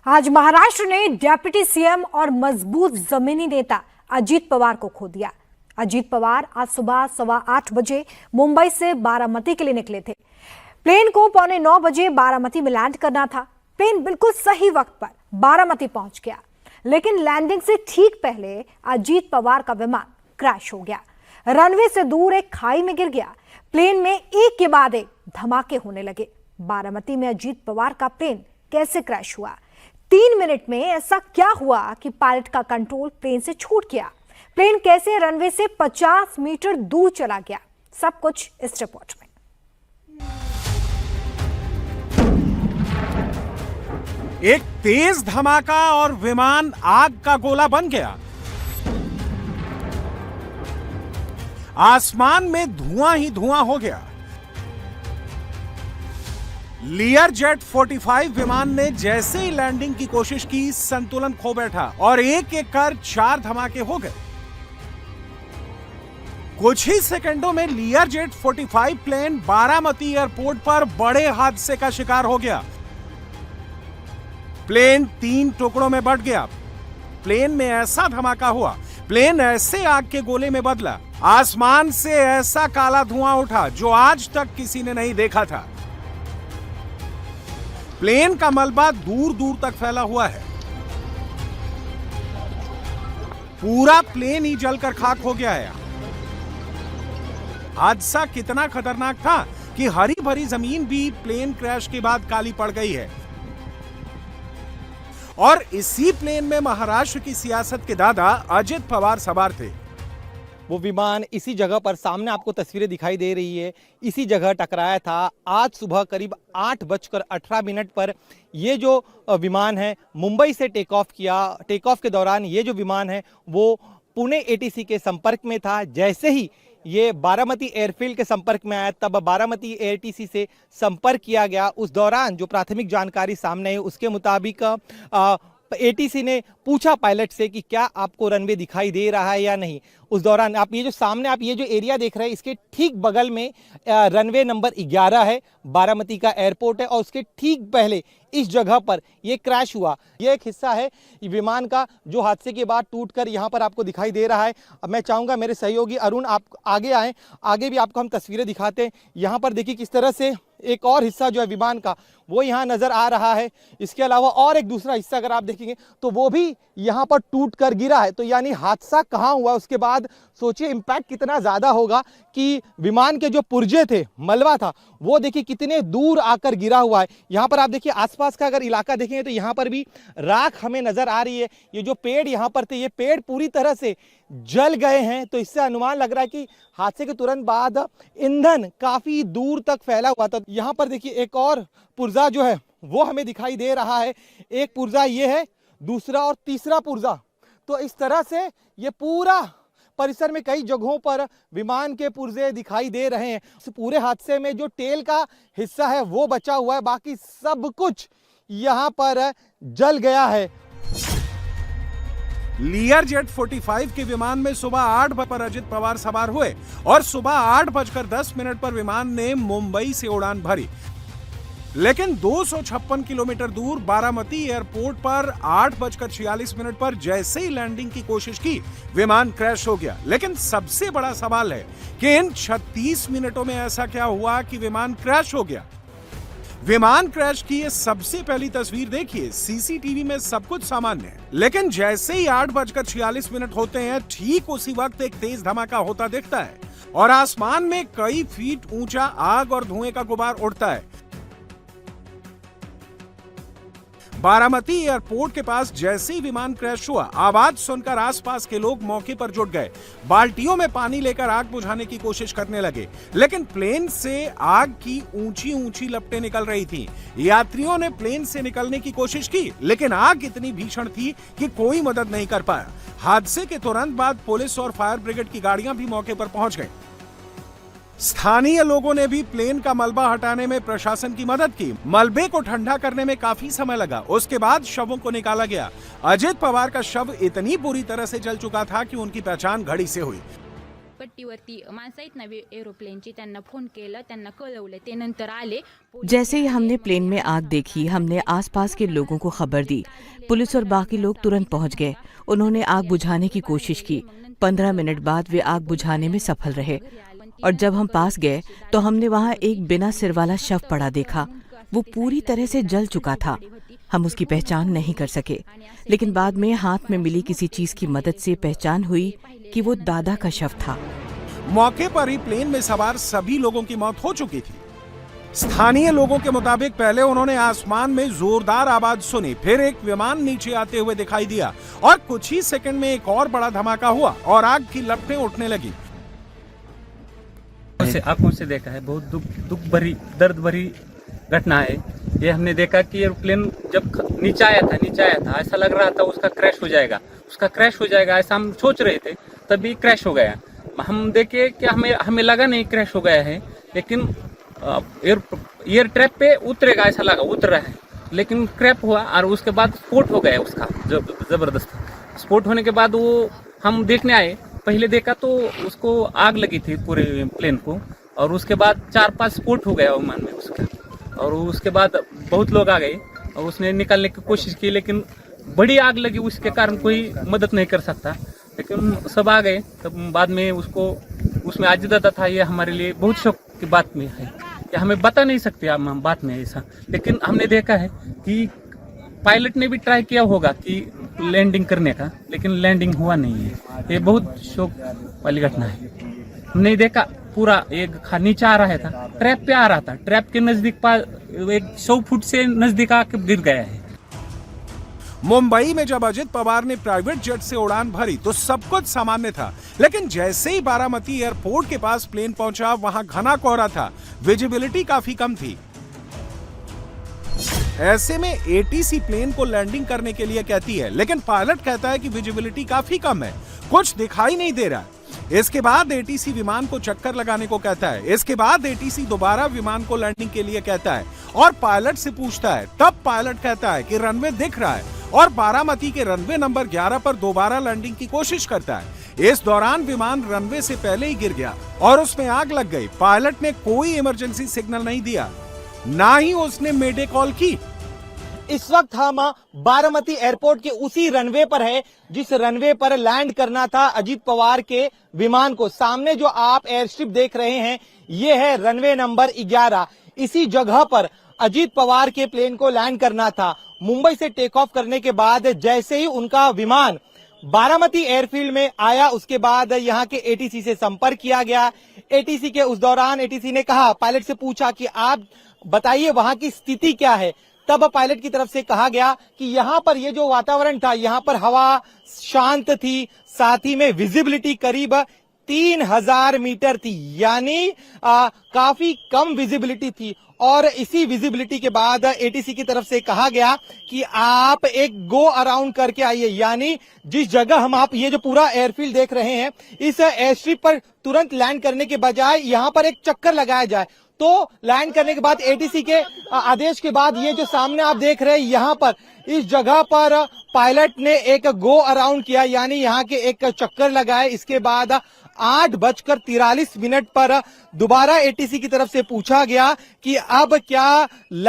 आज महाराष्ट्र ने deputy CM और मजबूत जमीनी नेता अजीत पवार को खो दिया। अजीत पवार आज सुबह 8:15 बजे मुंबई से बारामती के लिए निकले थे। प्लेन को 8:45 बजे बारामती में लैंड करना था। प्लेन बिल्कुल सही वक्त पर बारामती पहुंच गया, लेकिन लैंडिंग से ठीक पहले अजीत पवार का विमान क्रैश हो गया। रनवे से दूर एक खाई में गिर गया। प्लेन में एक के बाद एक धमाके होने लगे। बारामती में अजीत पवार का प्लेन कैसे क्रैश हुआ? 3 मिनट में ऐसा क्या हुआ कि पायलट का कंट्रोल प्लेन से छूट गया? प्लेन कैसे रनवे से 50 मीटर दूर चला गया? सब कुछ इस रिपोर्ट में। एक तेज धमाका और विमान आग का गोला बन गया। आसमान में धुआं ही धुआं हो गया। लियर जेट 45 विमान ने जैसे ही लैंडिंग की कोशिश की, संतुलन खो बैठा और एक एक कर 4 धमाके हो गए। कुछ ही सेकंडों में Lear jet 45 plane Baramati airport पर बड़े हादसे का शिकार हो गया। प्लेन 3 टुकड़ों में बंट गया। प्लेन में ऐसा धमाका हुआ, प्लेन ऐसे आग के गोले में बदला, आसमान से ऐसा काला धुआं उठा जो आज तक किसी ने नहीं देखा था। प्लेन का मलबा दूर दूर तक फैला हुआ है। पूरा प्लेन ही जलकर खाक हो गया है। हादसा कितना खतरनाक था कि हरी भरी जमीन भी प्लेन क्रैश के बाद काली पड़ गई है। और इसी प्लेन में महाराष्ट्र की सियासत के दादा अजित पवार सवार थे। वो विमान इसी जगह पर, सामने आपको तस्वीरें दिखाई दे रही है, इसी जगह टकराया था। आज सुबह करीब 8:18 पर ये जो विमान है मुंबई से टेक ऑफ किया। टेक ऑफ के दौरान ये जो विमान है वो पुणे एटीसी के संपर्क में था। जैसे ही ये बारामती एयरफील्ड के संपर्क में आया, तब बारामती एटीसी से संपर्क किया गया। उस दौरान जो प्राथमिक जानकारी सामने है उसके मुताबिक एटीसी ने पूछा पायलट से कि क्या आपको रनवे दिखाई दे रहा है या नहीं। उस दौरान आप ये जो सामने आप ये जो एरिया देख रहे हैं, इसके ठीक बगल में रनवे नंबर 11 है, बारामती का एयरपोर्ट है, और उसके ठीक पहले इस जगह पर ये क्रैश हुआ। ये एक हिस्सा है विमान का जो हादसे के बाद टूटकर यहाँ पर आपको दिखाई दे रहा है। अब मैं चाहूँगा मेरे सहयोगी अरुण आप आगे आएँ, आगे भी आपको हम तस्वीरें दिखाते हैं। यहाँ पर देखिए किस तरह से एक और हिस्सा जो है विमान का वो यहाँ नजर आ रहा है। इसके अलावा और एक दूसरा हिस्सा अगर आप देखेंगे तो वो भी यहाँ पर टूट कर गिरा है। तो यानी हादसा कहाँ हुआ, उसके बाद सोचिए इम्पैक्ट कितना ज्यादा होगा कि विमान के जो पुर्जे थे, मलबा था, वो देखिए कितने दूर आकर गिरा हुआ है। यहाँ पर आप देखिए आसपास का अगर इलाका देखेंगे तो यहाँ पर भी राख हमें नजर आ रही है। ये जो पेड़ यहाँ पर थे, ये पेड़ पूरी तरह से जल गए हैं। तो इससे अनुमान लग रहा है कि हादसे के तुरंत बाद ईंधन काफी दूर तक फैला हुआ था। यहाँ पर देखिए एक और पुर्जा जो है वो हमें दिखाई दे रहा है। एक पुर्जा ये है, दूसरा और तीसरा पुर्जा। तो इस तरह से ये पूरा परिसर में कई जगहों पर विमान के पुर्जे दिखाई दे रहे हैं। इस पूरे हादसे में जो टेल का हिस्सा है वो बचा हुआ है, बाकी सब कुछ यहाँ पर जल गया है। लियर जेट 45 के विमान में सुबह 8 बजे पर अजित पवार सवार हुए और सुबह 8:10 पर विमान ने मुंबई से उड़ान भरी। लेकिन 256 किलोमीटर दूर बारामती एयरपोर्ट पर 8:46 पर जैसे ही लैंडिंग की कोशिश की, विमान क्रैश हो गया। लेकिन सबसे बड़ा सवाल है कि इन 36 मिनटों में ऐसा क्या हुआ कि विमान क्रैश हो गया? विमान क्रैश की ये सबसे पहली तस्वीर देखिए। सीसीटीवी में सब कुछ सामान्य है, लेकिन जैसे ही 8:46 होते हैं, ठीक उसी वक्त एक तेज धमाका होता दिखता है और आसमान में कई फीट ऊंचा आग और धुएं का गुबार उड़ता है। बारामती एयरपोर्ट के पास जैसे ही विमान क्रैश हुआ, आवाज सुनकर आसपास के लोग मौके पर जुट गए। बाल्टियों में पानी लेकर आग बुझाने की कोशिश करने लगे, लेकिन प्लेन से आग की ऊंची ऊंची लपटें निकल रही थीं। यात्रियों ने प्लेन से निकलने की कोशिश की, लेकिन आग इतनी भीषण थी कि कोई मदद नहीं कर पाया। हादसे के तुरंत बाद पुलिस और फायर ब्रिगेड की गाड़ियां भी मौके पर पहुंच गई। स्थानीय लोगों ने भी प्लेन का मलबा हटाने में प्रशासन की मदद की। मलबे को ठंडा करने में काफी समय लगा। उसके बाद शवों को निकाला गया। अजित पवार का शव इतनी बुरी तरह से जल चुका था कि उनकी पहचान घड़ी से हुई। पट्टीवरती माणसं आहेत ना एरोप्लेनची, त्यांना फोन केलं, त्यांना कळवलं, ते नंतर आले. जैसे ही हमने प्लेन में आग देखी, हमने आसपास के लोगों को खबर दी। पुलिस और बाकी लोग तुरंत पहुंच गए। उन्होंने आग बुझाने की कोशिश की। 15 मिनट बाद वे आग बुझाने में सफल रहे और जब हम पास गए तो हमने वहां एक बिना सिर वाला शव पड़ा देखा। वो पूरी तरह से जल चुका था। हम उसकी पहचान नहीं कर सके, लेकिन बाद में हाथ में मिली किसी चीज की मदद से पहचान हुई कि वो दादा का शव था। मौके पर ही प्लेन में सवार सभी लोगों की मौत हो चुकी थी। स्थानीय लोगों के मुताबिक पहले उन्होंने आसमान में जोरदार आवाज सुनी, फिर एक विमान नीचे आते हुए दिखाई दिया और कुछ ही सेकंड में एक और बड़ा धमाका हुआ और आग की लपटें उठने लगी। आंखों से देखा है, बहुत दुख भरी, दर्द भरी घटना है ये। हमने देखा कि एरोप्लेन जब नीचे आया था ऐसा लग रहा था उसका क्रैश हो जाएगा ऐसा हम सोच रहे थे, तभी क्रैश हो गया। हम देखे कि हमें लगा नहीं क्रैश हो गया है, लेकिन एयर ट्रैप पे उतरेगा ऐसा लगा, उतर रहा है, लेकिन क्रैप हुआ और उसके बाद स्फोट हो गया उसका जबरदस्त। स्फोट होने के बाद वो हम देखने आए, पहले देखा तो उसको आग लगी थी पूरे प्लेन को, और उसके बाद 4-5 स्फोट हो गया विमान में उसका, और उसके बाद बहुत लोग आ गए और उसने निकालने की कोशिश की, लेकिन बड़ी आग लगी, उसके कारण कोई मदद नहीं कर सकता, लेकिन सब आ गए। तब बाद में उसमें अजीत था। ये हमारे लिए बहुत शौक की बात में है कि हमें बता नहीं सकते हम बात में ऐसा, लेकिन हमने देखा है कि पायलट ने भी ट्राई किया होगा कि लैंडिंग करने का, लेकिन लैंडिंग हुआ नहीं है। ये बहुत शौक वाली घटना है। हमने देखा पूरा एक नीचे आ रहा था, ट्रैप पे आ रहा था, ट्रैप के नजदीक 100 फुट से नजदीक आके गिर गया है। मुंबई में जब अजित पवार ने प्राइवेट जेट से उड़ान भरी तो सब कुछ सामान्य था, लेकिन जैसे ही बारामती एयरपोर्ट के पास प्लेन पहुंचा, वहां घना कोहरा था, विजिबिलिटी काफी कम थी। ऐसे में एटीसी प्लेन को लैंडिंग करने के लिए कहती है, लेकिन पायलट कहता है कि विजिबिलिटी काफी कम है, कुछ दिखाई नहीं दे रहा। इसके बाद एटीसी विमान को चक्कर लगाने को कहता है। इसके बाद एटीसी दोबारा विमान को लैंडिंग के लिए कहता है और पायलट से पूछता है। तब पायलट कहता है कि रनवे दिख रहा है और बारामती के रनवे नंबर 11 पर दोबारा लैंडिंग की कोशिश करता है। इस दौरान विमान रनवे से पहले ही गिर गया और उसमें आग लग गई। पायलट ने कोई इमरजेंसी सिग्नल नहीं दिया, ना ही उसने मेडे कॉल की। इस वक्त हम बारामती एयरपोर्ट के उसी रनवे पर है जिस रनवे पर लैंड करना था अजीत पवार के विमान को। सामने जो आप एयर स्ट्रिप देख रहे हैं, ये है रनवे नंबर 11। इसी जगह पर अजीत पवार के प्लेन को लैंड करना था। मुंबई से टेक ऑफ करने के बाद जैसे ही उनका विमान बारामती एयरफील्ड में आया, उसके बाद यहाँ के एटीसी से संपर्क किया गया। एटीसी के उस दौरान एटीसी ने कहा, पायलट से पूछा कि आप बताइए वहां की स्थिति क्या है। तब पायलट की तरफ से कहा गया कि यहाँ पर ये जो वातावरण था, यहाँ पर हवा शांत थी, साथ ही में विजिबिलिटी करीब 3000 मीटर थी, यानी काफी कम विजिबिलिटी थी। और इसी विजिबिलिटी के बाद एटीसी की तरफ से कहा गया कि आप एक गो अराउंड करके आइए, यानी जिस जगह हम आप ये जो पूरा एयरफील्ड देख रहे हैं, इस एयर स्ट्रिप पर तुरंत लैंड करने के बजाय यहाँ पर एक चक्कर लगाया जाए। तो लैंड करने के बाद एटीसी के आदेश के बाद ये जो सामने आप देख रहे हैं, यहाँ पर इस जगह पर पायलट ने एक गो अराउंड किया, यानी यहाँ के एक चक्कर लगाए। इसके बाद 8:43 पर दोबारा एटीसी की तरफ से पूछा गया कि अब क्या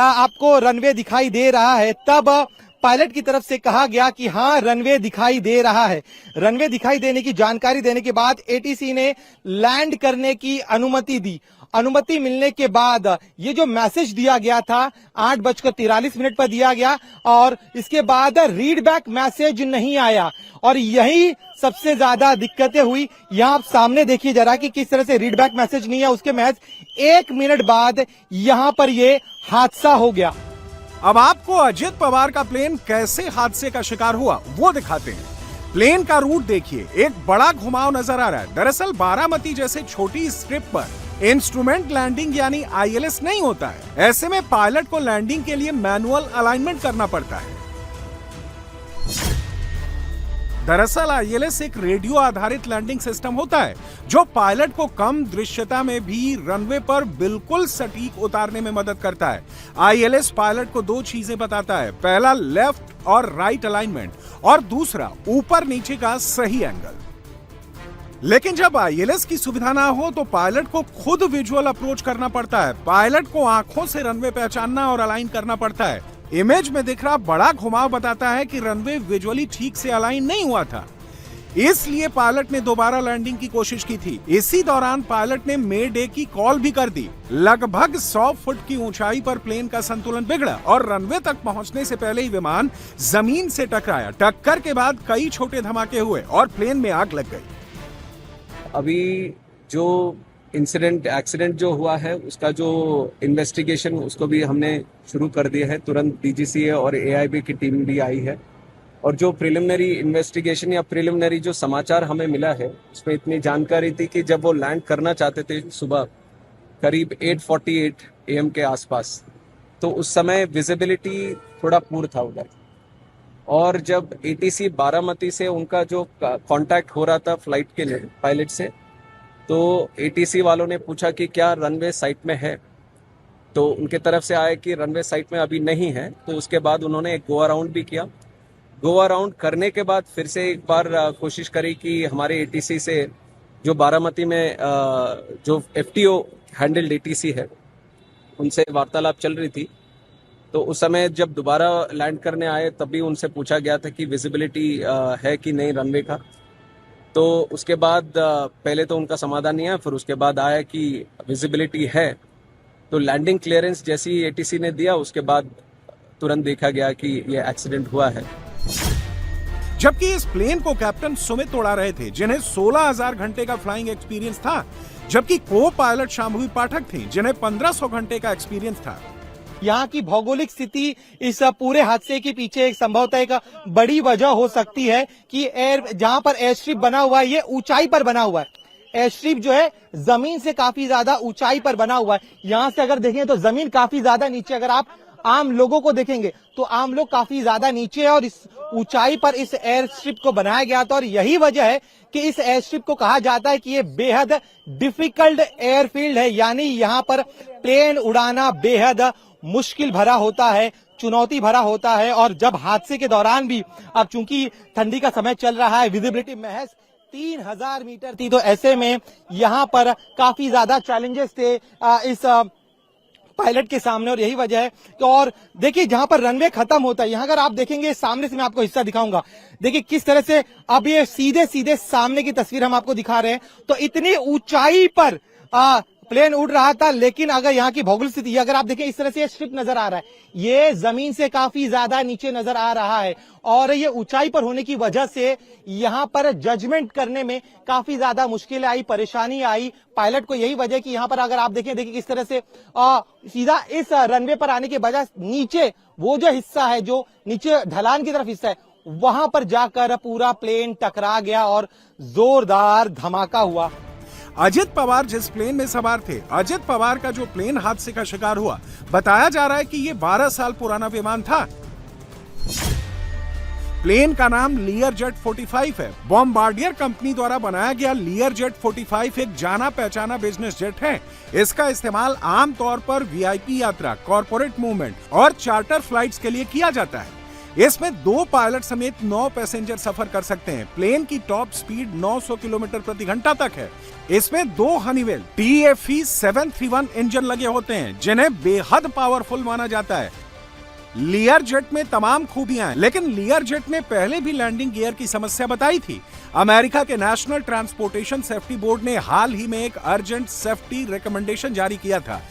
आपको रनवे दिखाई दे रहा है। तब पायलट की तरफ से कहा गया कि हाँ, रनवे दिखाई दे रहा है। रनवे दिखाई देने की जानकारी देने के बाद एटीसी ने लैंड करने की अनुमति दी। अनुमति मिलने के बाद ये जो मैसेज दिया गया था 8:43 पर दिया गया और इसके बाद रीड बैक मैसेज नहीं आया और यही सबसे ज्यादा दिक्कतें हुई। यहाँ आप सामने देखिए जरा कि किस तरह से रीड बैक मैसेज नहीं है। उसके महज 1 मिनट बाद यहाँ पर ये हादसा हो गया। अब आपको अजित पवार का प्लेन कैसे हादसे का शिकार हुआ वो दिखाते हैं। प्लेन का रूट देखिए, एक बड़ा घुमाव नजर आ रहा है। दरअसल बारामती जैसे छोटी स्ट्रिप पर इंस्ट्रूमेंट लैंडिंग यानी आईएलएस नहीं होता है। ऐसे में पायलट को लैंडिंग के लिए मैनुअल अलाइनमेंट करना पड़ता है। दरअसल आईएलएस एक रेडियो आधारित लैंडिंग सिस्टम होता है जो पायलट को कम दृश्यता में भी रनवे पर बिल्कुल सटीक उतारने में मदद करता है। आईएलएस पायलट को 2 चीजें बताता है, पहला लेफ्ट और राइट अलाइनमेंट और दूसरा ऊपर नीचे का सही एंगल। लेकिन जब ILS की सुविधा ना हो तो पायलट को खुद विजुअल अप्रोच करना पड़ता है। पायलट को आंखों से रनवे पहचानना और अलाइन करना पड़ता है। इमेज में दिख रहा बड़ा घुमाव बताता है कि रनवे विजुअली ठीक से अलाइन नहीं हुआ था, इसलिए पायलट ने दोबारा लैंडिंग की कोशिश की थी। इसी दौरान पायलट ने मे डे की कॉल भी कर दी। लगभग 100 फुट की ऊंचाई पर प्लेन का संतुलन बिगड़ा और रनवे तक पहुंचने से पहले ही विमान जमीन से टकराया। टक्कर के बाद कई छोटे धमाके हुए और प्लेन में आग लग गई। अभी जो एक्सीडेंट जो हुआ है उसका जो इन्वेस्टिगेशन उसको भी हमने शुरू कर दिया है। तुरंत DGCA और AIB की टीम भी आई है और जो प्रिलिमिनरी इन्वेस्टिगेशन या प्रिलिमिनरी जो समाचार हमें मिला है उसमें इतनी जानकारी थी कि जब वो लैंड करना चाहते थे सुबह करीब 8:48 AM के आसपास, तो उस समय विजिबिलिटी थोड़ा पूर था उधर। और जब ATC बारामती से उनका जो कांटेक्ट हो रहा था फ्लाइट के लिए पायलट से, तो ATC वालों ने पूछा कि क्या रनवे साइट में है, तो उनके तरफ से आया कि रनवे साइट में अभी नहीं है। तो उसके बाद उन्होंने एक गो अराउंड भी किया। गो अराउंड करने के बाद फिर से एक बार कोशिश करी कि हमारे ATC से जो बारामती में जो FTO हैंडल्ड ATC है उनसे वार्तालाप चल रही थी। तो उस समय जब दोबारा लैंड करने आए तब भी उनसे पूछा गया था कि विजिबिलिटी है कि नहीं रनवे का। तो उसके बाद पहले तो उनका समाधान नहीं आया, फिर उसके बाद आया कि विजिबिलिटी है। तो लैंडिंग क्लियरेंस जैसी ATC ने दिया उसके बाद तुरंत देखा गया कि ये एक्सीडेंट हुआ है। जबकि इस प्लेन को कैप्टन सुमित उड़ा रहे थे, जिन्हें 16,000 घंटे का फ्लाइंग एक्सपीरियंस था, जबकि को पायलट शांभवी पाठक थी जिन्हें 1500 घंटे का एक्सपीरियंस था। यहाँ की भौगोलिक स्थिति इस पूरे हादसे के पीछे एक संभवतः एक बड़ी वजह हो सकती है कि जहाँ पर एयर स्ट्रिप बना हुआ है ये ऊंचाई पर बना हुआ है। एयर स्ट्रिप जो है जमीन से काफी ज्यादा ऊंचाई पर बना हुआ है। यहाँ से अगर देखें तो जमीन काफी ज्यादा नीचे, अगर आप आम लोगों को देखेंगे तो आम लोग काफी ज्यादा नीचे है और इस ऊंचाई पर इस एयर स्ट्रिप को बनाया गया था। और यही वजह है कि इस एयर स्ट्रिप को कहा जाता है कि ये बेहद डिफिकल्ट एयरफील्ड है, यानी यहाँ पर प्लेन उड़ाना बेहद मुश्किल भरा होता है, चुनौती भरा होता है। और जब हादसे के दौरान भी, अब चूंकि ठंडी का समय चल रहा है, विजिबिलिटी महज 3000 मीटर थी, तो ऐसे में यहाँ पर काफी ज्यादा चैलेंजेस थे इस पायलट के सामने। और यही वजह है कि, और देखिए जहां पर रनवे खत्म होता है, यहां अगर आप देखेंगे सामने से, मैं आपको हिस्सा दिखाऊंगा, देखिए किस तरह से अब ये सीधे सीधे सामने की तस्वीर हम आपको दिखा रहे हैं। तो इतनी ऊंचाई पर प्लेन उड़ रहा था, लेकिन अगर यहाँ की भौगोलिक स्थिति अगर आप देखें, इस तरह से ये स्ट्रिप नजर आ रहा है, ये जमीन से काफी ज्यादा नीचे नजर आ रहा है। और ये ऊंचाई पर होने की वजह से यहाँ पर जजमेंट करने में काफी ज्यादा मुश्किल आई, परेशानी आई पायलट को। यही वजह कि यहाँ पर अगर आप देखें किस तरह से सीधा इस रनवे पर आने के बजाय नीचे वो जो हिस्सा है, जो नीचे ढलान की तरफ हिस्सा है, वहां पर जाकर पूरा प्लेन टकरा गया और जोरदार धमाका हुआ। अजित पवार जिस प्लेन में सवार थे, अजित पवार का जो प्लेन हादसे का शिकार हुआ, बताया जा रहा है कि ये 12 साल पुराना विमान था। प्लेन का नाम लियरजेट 45 है। बॉम्बार्डियर कंपनी द्वारा बनाया गया लियरजेट 45 एक जाना पहचाना बिजनेस जेट है। इसका इस्तेमाल आमतौर पर VIP यात्रा, कॉर्पोरेट मूवमेंट और चार्टर फ्लाइट्स के लिए किया जाता है। इसमें 2 पायलट समेत 9 पैसेंजर सफर कर सकते हैं। प्लेन की टॉप स्पीड 900 किलोमीटर प्रति घंटा तक है। इसमें 2 हनीवेल TFE 731 इंजन लगे होते हैं, जिन्हें बेहद पावरफुल माना जाता है। लियरजेट में तमाम खूबियां हैं, लेकिन लियरजेट ने पहले भी लैंडिंग गियर की समस्या बताई थी। अमेरिका के नेशनल ट्रांसपोर्टेशन सेफ्टी बोर्ड ने हाल ही में एक अर्जेंट सेफ्टी रिकमेंडेशन जारी किया था,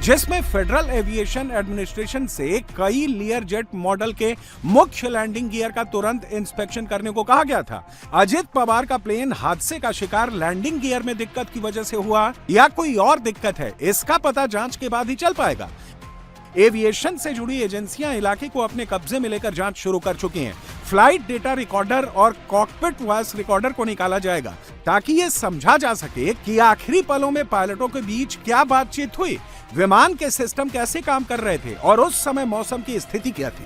जिसमें फेडरल एविएशन एडमिनिस्ट्रेशन से कई लियरजेट मॉडल के मुख्य लैंडिंग गियर का तुरंत इंस्पेक्शन करने को कहा गया था। अजित पवार का प्लेन हादसे का शिकार लैंडिंग गियर में दिक्कत की वजह से हुआ या कोई और दिक्कत है, इसका पता जांच के बाद ही चल पाएगा। एविएशन से जुड़ी एजेंसियां इलाके को अपने कब्जे में लेकर जांच शुरू कर चुकी हैं। फ्लाइट डेटा रिकॉर्डर और कॉकपिट वॉइस रिकॉर्डर को निकाला जाएगा, ताकि ये समझा जा सके कि आखिरी पलों में पायलटों के बीच क्या बातचीत हुई, विमान के सिस्टम कैसे काम कर रहे थे और उस समय मौसम की स्थिति क्या थी।